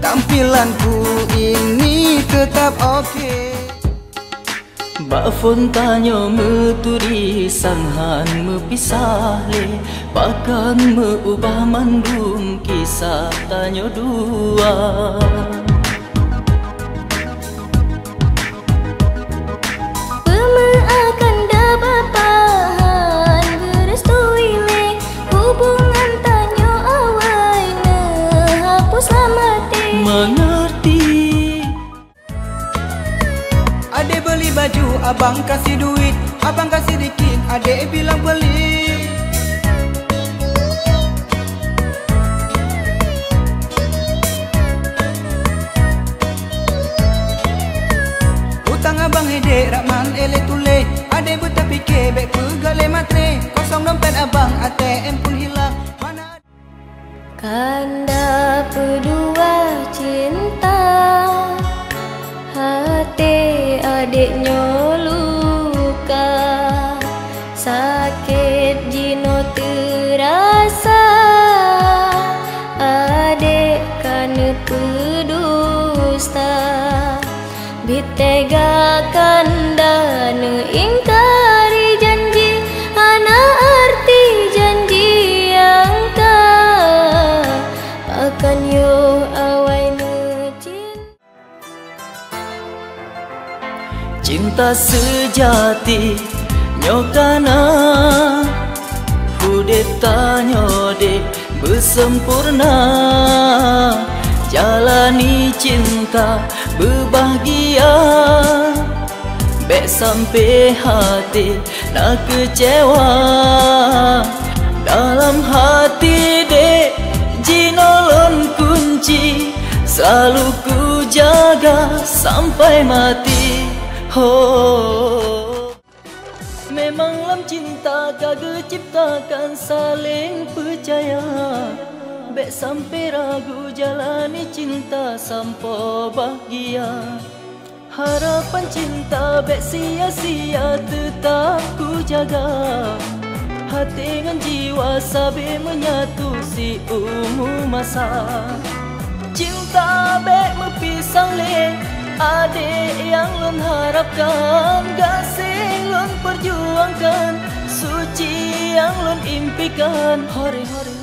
tampilanku ini tetap oke. Ba phone tanyo meturi sanghan mepisah le, bahkan meubah mandung kisah tanyo dua. Pemaakan dah bapahan berestui le, hubungan tanyo awai ne hapus lamate. Mengerti. Adek beli baju, abang kasih duit, abang kasih dikit, adek bilang beli. Utang abang hedek, Rahman ele tule, adek buta fikir, beg pegale matre. Kosong dompet abang, ATM pun hilang. Mana Kanda berdua cinta, hati adiknya luka, sakit jino terasa, adik kena berdusta. Bitega kanda ne ingkari janji, ana arti janji yang tak akan yo awai ne Cinta sejati nyokana Hudeta nyode bersempurna, jalani cinta berbahagia, bek sampai hati nak kecewa. Dalam hati dek jinolon kunci, selalu ku jaga sampai mati. Oh, memang dalam cinta kagak ciptakan saling percaya, bek sampai ragu jalani cinta sampai bahagia. Harapan cinta bek sia-sia tetap ku jaga, hati dengan jiwa sabi menyatu si umur masa. Cinta bek mepisang le, adik yang lun harapkan, gasing lun perjuangkan, suci yang lun impikan. Hore hore